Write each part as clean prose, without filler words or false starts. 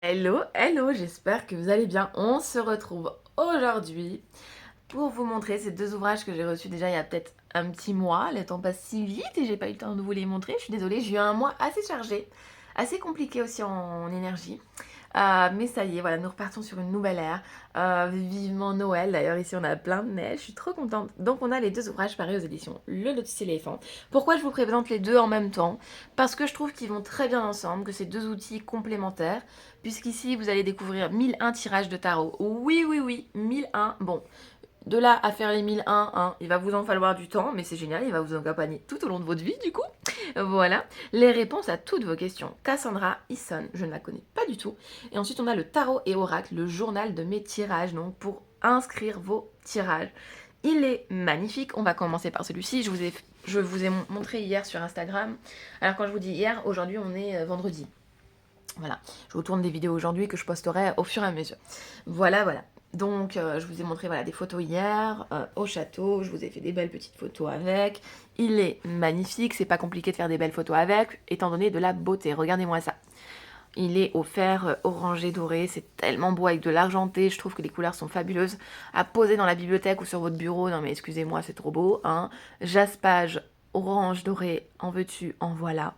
Hello, hello, j'espère que vous allez bien. On se retrouve aujourd'hui pour vous montrer ces deux ouvrages que j'ai reçus déjà il y a peut-être un petit mois. Le temps passe si vite et j'ai pas eu le temps de vous les montrer. Je suis désolée, j'ai eu un mois assez chargé, assez compliqué aussi en énergie. Mais ça y est, voilà, nous repartons sur une nouvelle ère. Vivement Noël, d'ailleurs ici on a plein de neige, je suis trop contente. Donc on a les deux ouvrages pareils aux éditions Le Lotus et l'éléphant. Pourquoi je vous présente les deux en même temps? Parce que je trouve qu'ils vont très bien ensemble, que c'est deux outils complémentaires, puisqu'ici vous allez découvrir 1001 tirages de tarot. Oui, oui, oui, 1001. Bon, de là à faire les 1001, hein, il va vous en falloir du temps, mais c'est génial, il va vous accompagner tout au long de votre vie du coup. Voilà, les réponses à toutes vos questions. Cassandra Hisson, je ne la connais pas du tout. Et ensuite on a le tarot et oracle, le journal de mes tirages, donc pour inscrire vos tirages. Il est magnifique, on va commencer par celui-ci, je vous ai montré hier sur Instagram. Alors quand je vous dis hier, aujourd'hui on est vendredi. Voilà, je vous tourne des vidéos aujourd'hui que je posterai au fur et à mesure. Voilà, voilà. Donc, je vous ai montré voilà, des photos hier au château. Je vous ai fait des belles petites photos avec. Il est magnifique. C'est pas compliqué de faire des belles photos avec, étant donné de la beauté. Regardez-moi ça. Il est au fer orangé doré. C'est tellement beau avec de l'argenté. Je trouve que les couleurs sont fabuleuses. À poser dans la bibliothèque ou sur votre bureau. Non, mais excusez-moi, c'est trop beau. Hein. Jaspage orange doré. En veux-tu, en voilà.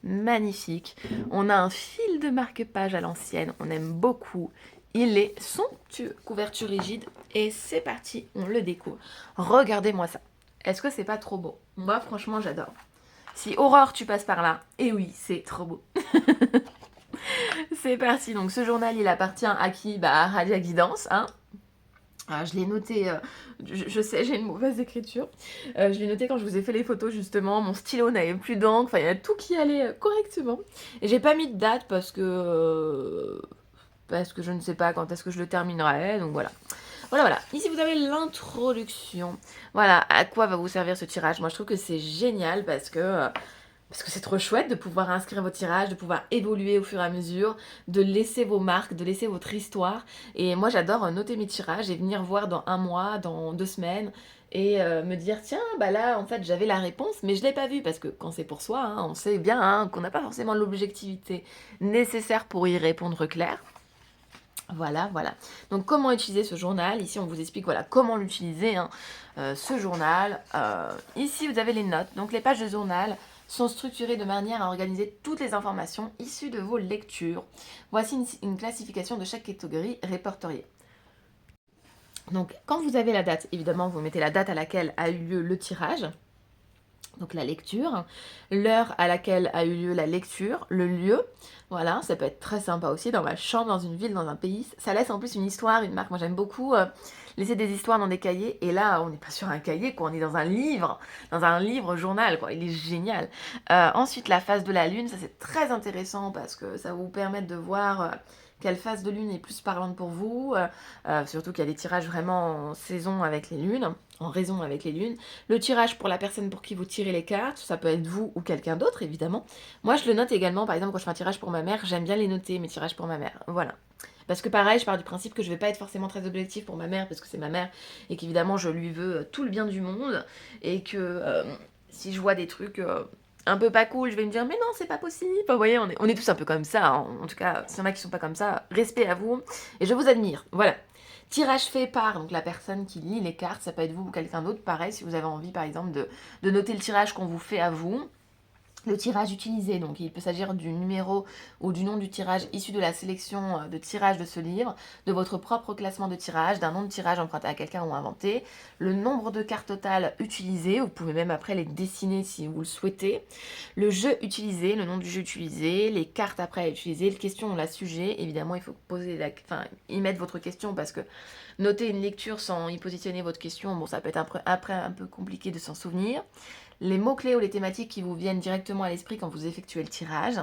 Magnifique. On a un fil de marque-page à l'ancienne, on aime beaucoup. Il est somptueux, couverture rigide, et c'est parti, on le découvre. Regardez-moi ça. Est-ce que c'est pas trop beau? Moi, franchement, j'adore. Si Aurore, tu passes par là, et oui, c'est trop beau. C'est parti, donc ce journal, il appartient à qui? Bah, à Radia Guidance, hein. Je l'ai noté, je sais, j'ai une mauvaise écriture. Je l'ai noté quand je vous ai fait les photos, justement. Mon stylo n'avait plus d'encre. Enfin, il y a tout qui allait correctement. Et j'ai pas mis de date parce que je ne sais pas quand est-ce que je le terminerai. Donc voilà. Voilà, voilà. Ici, vous avez l'introduction. Voilà, à quoi va vous servir ce tirage. Moi, je trouve que c'est génial parce que c'est trop chouette de pouvoir inscrire vos tirages, de pouvoir évoluer au fur et à mesure, de laisser vos marques, de laisser votre histoire. Et moi, j'adore noter mes tirages et venir voir dans un mois, dans 2 semaines, et me dire, tiens, bah là, en fait, j'avais la réponse, mais je ne l'ai pas vue, parce que quand c'est pour soi, hein, on sait bien hein, qu'on n'a pas forcément l'objectivité nécessaire pour y répondre clair. Voilà, voilà. Donc comment utiliser ce journal? Ici, on vous explique voilà comment l'utiliser, hein, ce journal. Ici, vous avez les notes. Donc les pages de journal sont structurées de manière à organiser toutes les informations issues de vos lectures. Voici une classification de chaque catégorie répertoriée. Donc quand vous avez la date, évidemment, vous mettez la date à laquelle a eu lieu le tirage. Donc la lecture, l'heure à laquelle a eu lieu la lecture, le lieu, voilà, ça peut être très sympa aussi, dans ma chambre, dans une ville, dans un pays, ça laisse en plus une histoire, une marque, moi j'aime beaucoup laisser des histoires dans des cahiers, et là on n'est pas sur un cahier, quoi, on est dans un livre journal, quoi, il est génial. Ensuite la phase de la lune, ça c'est très intéressant, parce que ça va vous permettre de voir quelle phase de lune est plus parlante pour vous, surtout qu'il y a des tirages vraiment en saison avec les lunes, en raison avec les lunes. Le tirage pour la personne pour qui vous tirez les cartes, ça peut être vous ou quelqu'un d'autre évidemment. Moi je le note également, par exemple quand je fais un tirage pour ma mère, j'aime bien les noter, mes tirages pour ma mère, voilà. Parce que pareil, je pars du principe que je vais pas être forcément très objectif pour ma mère, parce que c'est ma mère, et qu'évidemment je lui veux tout le bien du monde, et que si je vois des trucs un peu pas cool, je vais me dire mais non c'est pas possible. Enfin, vous voyez, on est tous un peu comme ça, hein. En tout cas, s'il y en a qui sont pas comme ça, respect à vous, et je vous admire, voilà. Tirage fait par donc la personne qui lit les cartes, ça peut être vous ou quelqu'un d'autre, pareil, si vous avez envie par exemple de noter le tirage qu'on vous fait à vous. Le tirage utilisé, donc il peut s'agir du numéro ou du nom du tirage issu de la sélection de tirage de ce livre, de votre propre classement de tirage, d'un nom de tirage emprunté à quelqu'un ou inventé, le nombre de cartes totales utilisées, vous pouvez même après les dessiner si vous le souhaitez, le jeu utilisé, le nom du jeu utilisé, les cartes après à utiliser, le question ou la sujet, évidemment il faut y mettre votre question parce que noter une lecture sans y positionner votre question, bon ça peut être après un peu compliqué de s'en souvenir. Les mots-clés ou les thématiques qui vous viennent directement à l'esprit quand vous effectuez le tirage.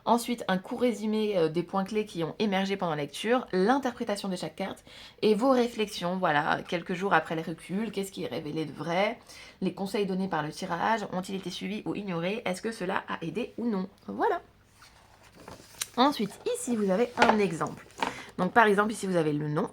Ensuite, un court résumé des points clés qui ont émergé pendant la lecture, l'interprétation de chaque carte et vos réflexions, voilà, quelques jours après le recul, qu'est-ce qui est révélé de vrai, les conseils donnés par le tirage, ont-ils été suivis ou ignorés, est-ce que cela a aidé ou non. Voilà. Ensuite, ici, vous avez un exemple. Donc, par exemple, ici, vous avez le nom.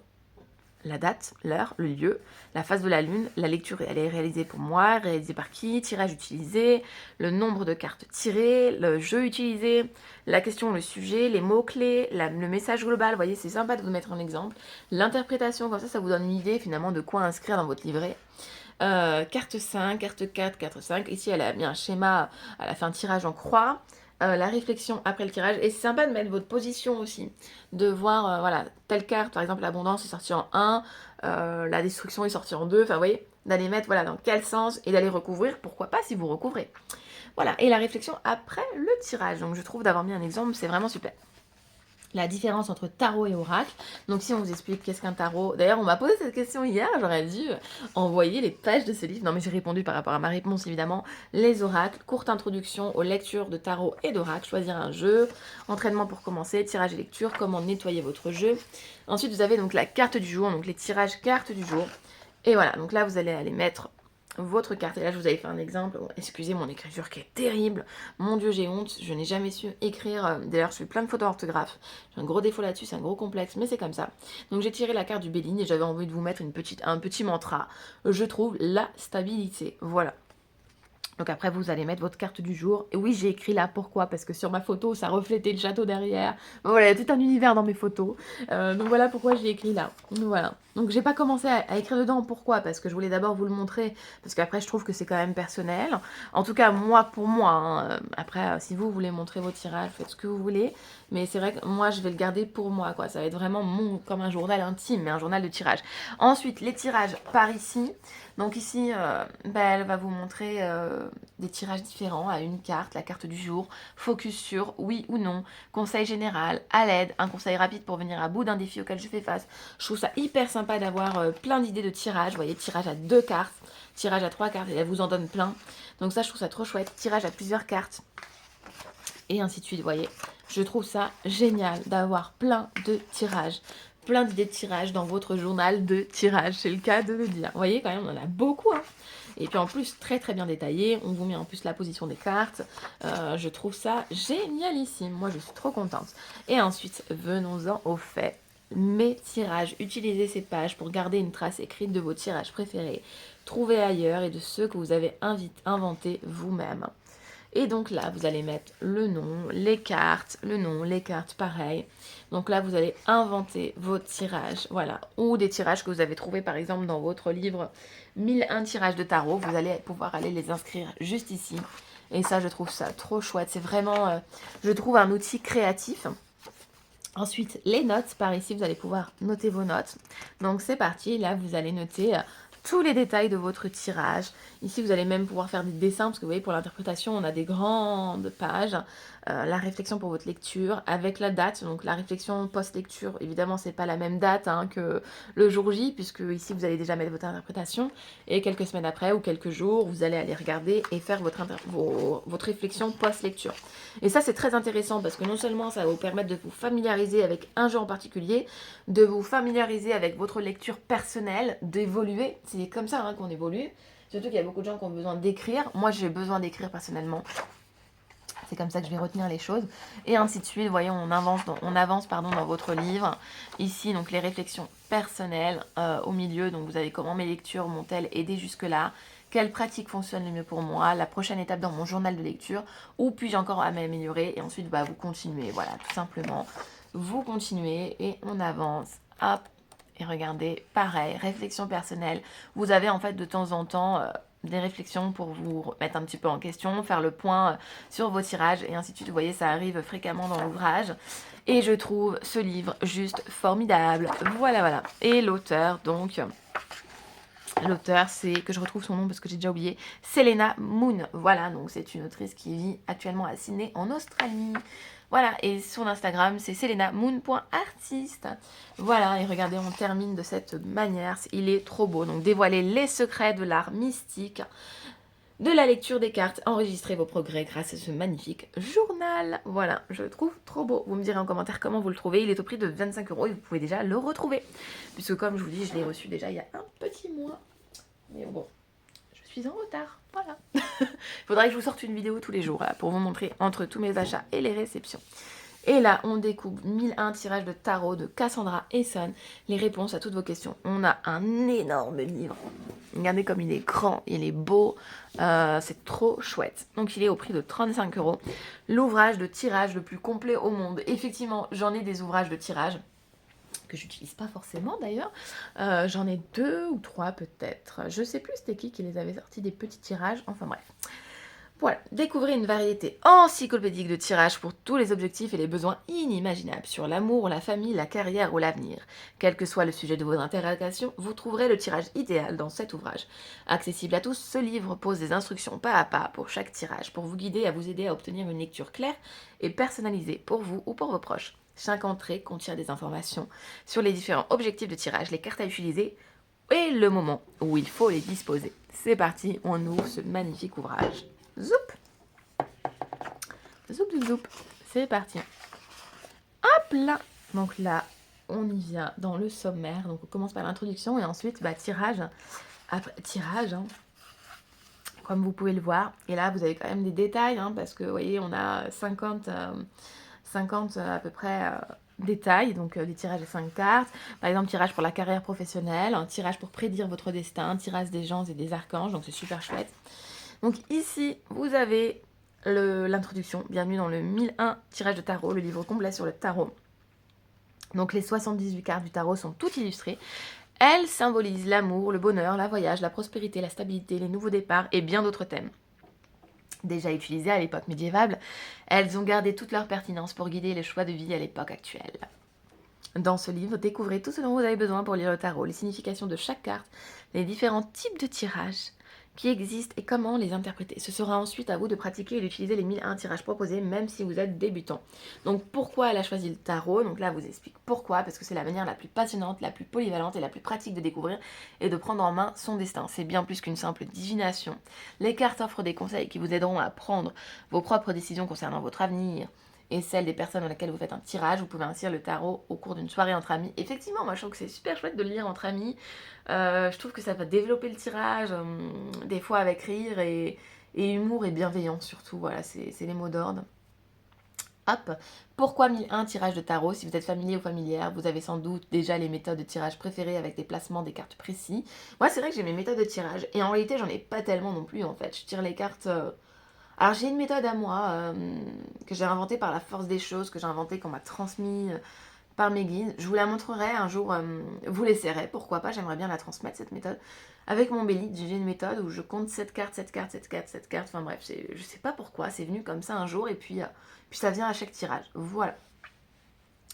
la date, l'heure, le lieu, la phase de la lune, la lecture elle est réalisée pour moi, réalisée par qui, tirage utilisé, le nombre de cartes tirées, le jeu utilisé, la question, le sujet, les mots-clés, le message global, vous voyez, c'est sympa de vous mettre en exemple, l'interprétation, comme ça vous donne une idée finalement de quoi inscrire dans votre livret. Carte 5, carte 4, carte 5, ici elle a mis un schéma, elle a fait un tirage en croix, la réflexion après le tirage, et c'est sympa de mettre votre position aussi, de voir, voilà, telle carte, par exemple l'abondance est sortie en 1, la destruction est sortie en 2, enfin vous voyez, d'aller mettre, voilà, dans quel sens, et d'aller recouvrir, pourquoi pas si vous recouvrez. Voilà, et la réflexion après le tirage, donc je trouve d'avoir mis un exemple, c'est vraiment super. La différence entre tarot et oracle. Donc si on vous explique qu'est-ce qu'un tarot, d'ailleurs on m'a posé cette question hier, j'aurais dû envoyer les pages de ce livre, non mais j'ai répondu par rapport à ma réponse évidemment. Les oracles, courte introduction aux lectures de tarot et d'oracle, choisir un jeu, entraînement pour commencer, tirage et lecture, comment nettoyer votre jeu. Ensuite vous avez donc la carte du jour, donc les tirages cartes du jour. Et voilà, donc là vous allez aller mettre votre carte, et là je vous avais fait un exemple, excusez mon écriture qui est terrible, mon dieu j'ai honte, je n'ai jamais su écrire, d'ailleurs je fais plein de fautes d'orthographe, j'ai un gros défaut là-dessus, c'est un gros complexe, mais c'est comme ça. Donc j'ai tiré la carte du Béline et j'avais envie de vous mettre un petit mantra, je trouve la stabilité, voilà. Donc après, vous allez mettre votre carte du jour. Et oui, j'ai écrit là, pourquoi? Parce que sur ma photo, ça reflétait le château derrière. Voilà, il y a tout un univers dans mes photos. Donc voilà pourquoi j'ai écrit là. Voilà. Donc j'ai pas commencé à écrire dedans, pourquoi? Parce que je voulais d'abord vous le montrer, parce qu'après je trouve que c'est quand même personnel. En tout cas, moi, pour moi, hein. Après, si vous voulez montrer vos tirages, faites ce que vous voulez. Mais c'est vrai que moi, je vais le garder pour moi, quoi. Ça va être vraiment comme un journal intime, mais un journal de tirage. Ensuite, les tirages par ici. Donc ici, elle va vous montrer des tirages différents à une carte, la carte du jour, focus sur oui ou non, conseil général, à l'aide, un conseil rapide pour venir à bout d'un défi auquel je fais face. Je trouve ça hyper sympa d'avoir plein d'idées de tirage. Vous voyez, tirage à 2 cartes, tirage à 3 cartes, et elle vous en donne plein. Donc ça, je trouve ça trop chouette. Tirage à plusieurs cartes, et ainsi de suite, vous voyez. Je trouve ça génial d'avoir plein de tirages. Plein d'idées de tirage dans votre journal de tirage, c'est le cas de le dire. Vous voyez, quand même, on en a beaucoup, hein. Et puis en plus, très très bien détaillé. On vous met en plus la position des cartes. Je trouve ça génialissime. Moi, je suis trop contente. Et ensuite, venons-en au fait. Mes tirages. Utilisez ces pages pour garder une trace écrite de vos tirages préférés. Trouvez ailleurs et de ceux que vous avez inventés vous-même. Et donc là, vous allez mettre le nom, les cartes, pareil. Donc là, vous allez inventer vos tirages, voilà. Ou des tirages que vous avez trouvés, par exemple, dans votre livre 1001 tirages de tarot. Vous allez pouvoir aller les inscrire juste ici. Et ça, je trouve ça trop chouette. C'est vraiment, je trouve, un outil créatif. Ensuite, les notes, par ici, vous allez pouvoir noter vos notes. Donc c'est parti, là, vous allez noter tous les détails de votre tirage. Ici, vous allez même pouvoir faire des dessins, parce que vous voyez, pour l'interprétation, on a des grandes pages. La réflexion pour votre lecture, avec la date. Donc la réflexion post-lecture, évidemment, c'est pas la même date que le jour J, puisque ici, vous allez déjà mettre votre interprétation. Et quelques semaines après, ou quelques jours, vous allez aller regarder et faire votre réflexion post-lecture. Et ça, c'est très intéressant, parce que non seulement ça va vous permettre de vous familiariser avec un jeu en particulier, de vous familiariser avec votre lecture personnelle, d'évoluer. C'est comme ça qu'on évolue. Surtout qu'il y a beaucoup de gens qui ont besoin d'écrire. Moi, j'ai besoin d'écrire personnellement. C'est comme ça que je vais retenir les choses. Et ainsi de suite. Vous voyez, on avance dans votre livre. Ici, donc les réflexions personnelles au milieu. Donc vous avez comment mes lectures m'ont-elles aidé jusque-là? Quelle pratique fonctionne le mieux pour moi? La prochaine étape dans mon journal de lecture? Où puis-je encore à m'améliorer? Et ensuite, vous continuez. Voilà, tout simplement. Vous continuez et on avance. Hop. Et regardez, pareil, réflexion personnelle. Vous avez en fait de temps en temps des réflexions pour vous remettre un petit peu en question, faire le point sur vos tirages et ainsi de suite. Vous voyez, ça arrive fréquemment dans l'ouvrage. Et je trouve ce livre juste formidable. Voilà, voilà. Et l'auteur, donc... L'auteur, c'est, que je retrouve son nom parce que j'ai déjà oublié, Selena Moon. Voilà, donc c'est une autrice qui vit actuellement à Sydney, en Australie. Voilà, et son Instagram, c'est selenamoon.artiste. Voilà, et regardez, on termine de cette manière. Il est trop beau. Donc, dévoiler les secrets de l'art mystique, de la lecture des cartes, enregistrer vos progrès grâce à ce magnifique journal. Voilà, je le trouve trop beau. Vous me direz en commentaire comment vous le trouvez. Il est au prix de 25 € et vous pouvez déjà le retrouver. Puisque comme je vous dis, je l'ai reçu déjà il y a un petit mois. Mais bon, je suis en retard. Voilà. Il faudrait que je vous sorte une vidéo tous les jours là, pour vous montrer entre tous mes achats et les réceptions. Et là, on découvre 1001 tirages de tarot de Cassandra Esson, les réponses à toutes vos questions. On a un énorme livre. Regardez comme il est grand, il est beau, c'est trop chouette. Donc il est au prix de 35 €. L'ouvrage de tirage le plus complet au monde. Effectivement, j'en ai des ouvrages de tirage que j'utilise pas forcément d'ailleurs. J'en ai 2 ou 3 peut-être. Je sais plus c'était qui les avait sortis des petits tirages. Enfin bref. Voilà, découvrez une variété encyclopédique de tirages pour tous les objectifs et les besoins inimaginables sur l'amour, la famille, la carrière ou l'avenir. Quel que soit le sujet de vos interrogations, vous trouverez le tirage idéal dans cet ouvrage. Accessible à tous, ce livre pose des instructions pas à pas pour chaque tirage, pour vous guider et à vous aider à obtenir une lecture claire et personnalisée pour vous ou pour vos proches. Chaque entrée contient des informations sur les différents objectifs de tirage, les cartes à utiliser et le moment où il faut les disposer. C'est parti, on ouvre ce magnifique ouvrage. Zoup, zoup, zoup, zoup. C'est parti. Hop là. Donc là, on y vient dans le sommaire. Donc on commence par l'introduction et ensuite tirage. Après tirage, hein, comme vous pouvez le voir. Et là, vous avez quand même des détails, hein, parce que vous voyez, on a 50 à peu près détails. Donc des tirages de 5 cartes. Par exemple, tirage pour la carrière professionnelle, un tirage pour prédire votre destin, tirage des gens et des archanges. Donc c'est super chouette. Donc ici, vous avez l'introduction. Bienvenue dans le 1001 tirage de tarot, le livre complet sur le tarot. Donc les 78 cartes du tarot sont toutes illustrées. Elles symbolisent l'amour, le bonheur, la voyage, la prospérité, la stabilité, les nouveaux départs et bien d'autres thèmes. Déjà utilisées à l'époque médiévale, elles ont gardé toute leur pertinence pour guider les choix de vie à l'époque actuelle. Dans ce livre, découvrez tout ce dont vous avez besoin pour lire le tarot, les significations de chaque carte, les différents types de tirages qui existent et comment les interpréter. Ce sera ensuite à vous de pratiquer et d'utiliser les 1001 tirages proposés, même si vous êtes débutant. Donc pourquoi elle a choisi le tarot? Donc là, elle vous explique pourquoi, parce que c'est la manière la plus passionnante, la plus polyvalente et la plus pratique de découvrir et de prendre en main son destin. C'est bien plus qu'une simple divination. Les cartes offrent des conseils qui vous aideront à prendre vos propres décisions concernant votre avenir et celle des personnes dans lesquelles vous faites un tirage. Vous pouvez ainsi lire le tarot au cours d'une soirée entre amis. Effectivement, moi je trouve que c'est super chouette de le lire entre amis. Je trouve que ça va développer le tirage, des fois avec rire et humour et bienveillance surtout. Voilà, c'est les mots d'ordre. Hop, pourquoi 1001 tirages de tarot? Si vous êtes familier ou familière, vous avez sans doute déjà les méthodes de tirage préférées avec des placements des cartes précis. Moi, c'est vrai que j'ai mes méthodes de tirage et en réalité, j'en ai pas tellement non plus en fait. Je tire les cartes. Alors j'ai une méthode à moi que j'ai inventée par la force des choses, que j'ai inventée, qu'on m'a transmis par mes guides. Je vous la montrerai un jour, vous l'essaierez, pourquoi pas, j'aimerais bien la transmettre cette méthode. Avec mon Bélite, j'ai une méthode où je compte 7 cartes, 7 cartes, 7 cartes, 7 cartes, enfin bref, je sais pas pourquoi, c'est venu comme ça un jour et puis ça vient à chaque tirage. Voilà.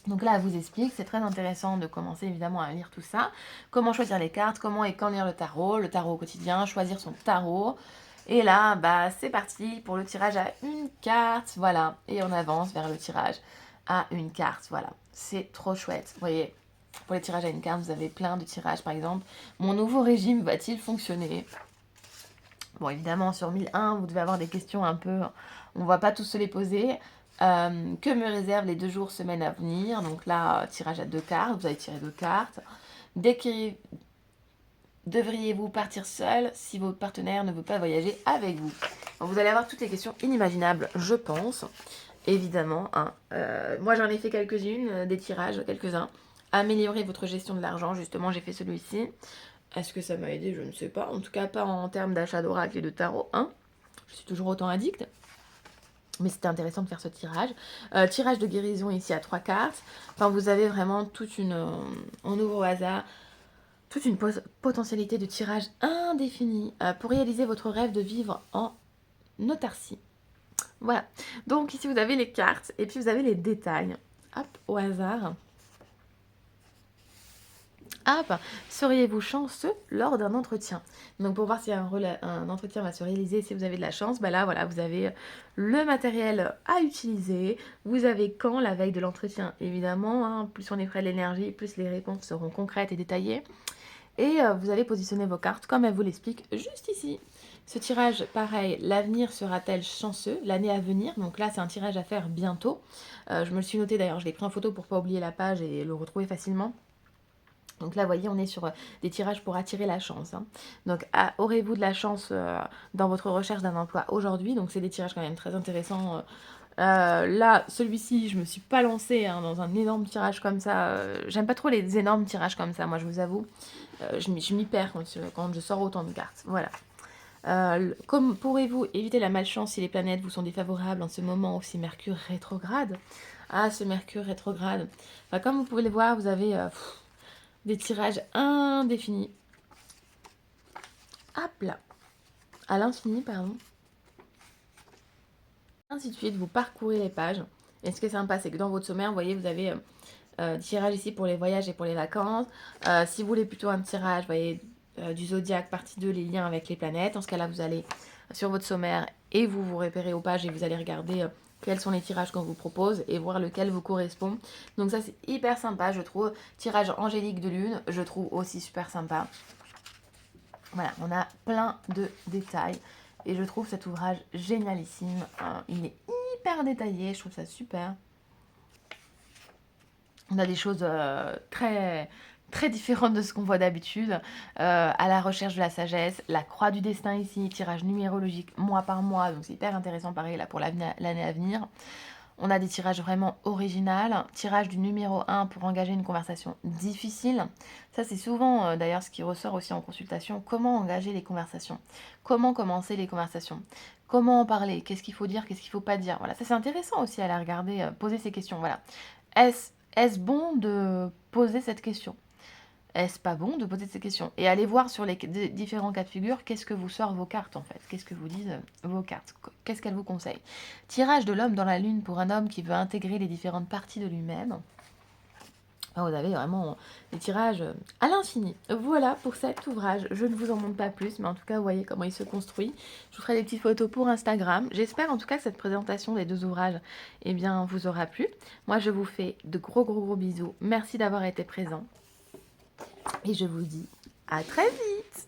Donc là, elle vous explique, c'est très intéressant de commencer évidemment à lire tout ça. Comment choisir les cartes, comment et quand lire le tarot au quotidien, choisir son tarot. Et là, c'est parti pour le tirage à une carte, voilà. Et on avance vers le tirage à une carte, voilà. C'est trop chouette. Vous voyez, pour les tirages à une carte, vous avez plein de tirages, par exemple. Mon nouveau régime va-t-il fonctionner? Bon, évidemment, sur 1001, vous devez avoir des questions un peu... On ne va pas tous se les poser. Que me réservent les 2 jours, semaines à venir? Donc là, tirage à 2 cartes. Vous allez tirer 2 cartes. Devriez-vous partir seul si votre partenaire ne veut pas voyager avec vous? Donc, vous allez avoir toutes les questions inimaginables, je pense. Évidemment. Hein. Moi, j'en ai fait quelques-unes, des tirages, quelques-uns. Améliorer votre gestion de l'argent, justement, j'ai fait celui-ci. Est-ce que ça m'a aidé? Je ne sais pas. En tout cas, pas en termes d'achat d'oracle et de tarot. Hein. Je suis toujours autant addict. Mais c'était intéressant de faire ce tirage. Tirage de guérison ici à 3 cartes. Enfin, vous avez vraiment toute une... on ouvre au hasard. Toute une potentialité de tirage indéfinie pour réaliser votre rêve de vivre en autarcie. Voilà. Donc ici, vous avez les cartes et puis vous avez les détails. Hop, au hasard. Hop, seriez-vous chanceux lors d'un entretien? Donc pour voir si un entretien va se réaliser, si vous avez de la chance, là voilà, vous avez le matériel à utiliser, vous avez quand la veille de l'entretien, évidemment, hein, plus on est près de l'énergie, plus les réponses seront concrètes et détaillées. Et vous allez positionner vos cartes comme elle vous l'explique juste ici. Ce tirage, pareil, l'avenir sera-t-elle chanceux? L'année à venir, donc là c'est un tirage à faire bientôt. Je me le suis noté d'ailleurs, je l'ai pris en photo pour ne pas oublier la page et le retrouver facilement. Donc là, vous voyez, on est sur des tirages pour attirer la chance. Hein. Donc, aurez-vous de la chance dans votre recherche d'un emploi aujourd'hui? Donc, c'est des tirages quand même très intéressants Là, celui-ci, je me suis pas lancée hein, dans un énorme tirage comme ça. J'aime pas trop les énormes tirages comme ça, moi je vous avoue. Je m'y perds quand je sors autant de cartes. Voilà. Comme pourrez-vous éviter la malchance si les planètes vous sont défavorables en ce moment aussi Mercure rétrograde? Ah, ce Mercure rétrograde. Enfin, comme vous pouvez le voir, vous avez des tirages indéfinis. Hop là. À l'infini, pardon. Ainsi de suite, vous parcourez les pages. Et ce qui est sympa, c'est que dans votre sommaire, vous voyez, vous avez tirage ici pour les voyages et pour les vacances. Si vous voulez plutôt un tirage, vous voyez, du zodiaque, partie 2, les liens avec les planètes. En ce cas-là, vous allez sur votre sommaire et vous repérez aux pages et vous allez regarder quels sont les tirages qu'on vous propose et voir lequel vous correspond. Donc ça, c'est hyper sympa, je trouve. Tirage angélique de lune, je trouve aussi super sympa. Voilà, on a plein de détails et je trouve cet ouvrage génialissime. Il est hyper détaillé, je trouve ça super. On a des choses très, très différentes de ce qu'on voit d'habitude. À la recherche de la sagesse, la croix du destin ici, tirage numérologique mois par mois, donc c'est hyper intéressant pareil là pour l'année à venir. On a des tirages vraiment originaux. Tirage du numéro 1 pour engager une conversation difficile. Ça, c'est souvent d'ailleurs ce qui ressort aussi en consultation. Comment engager les conversations? Comment commencer les conversations? Comment en parler? Qu'est-ce qu'il faut dire? Qu'est-ce qu'il ne faut pas dire? Voilà, ça c'est intéressant aussi à la regarder, poser ces questions. Voilà. Est-ce bon de poser cette question? Est-ce pas bon de poser ces questions? Et allez voir sur les différents cas de figure, qu'est-ce que vous sortent vos cartes en fait? Qu'est-ce que vous disent vos cartes? Qu'est-ce qu'elles vous conseillent? Tirage de l'homme dans la lune pour un homme qui veut intégrer les différentes parties de lui-même. Vous avez vraiment des tirages à l'infini. Voilà pour cet ouvrage. Je ne vous en montre pas plus, mais en tout cas, vous voyez comment il se construit. Je vous ferai des petites photos pour Instagram. J'espère en tout cas que cette présentation des deux ouvrages eh bien, vous aura plu. Moi, je vous fais de gros bisous. Merci d'avoir été présent. Et je vous dis à très vite.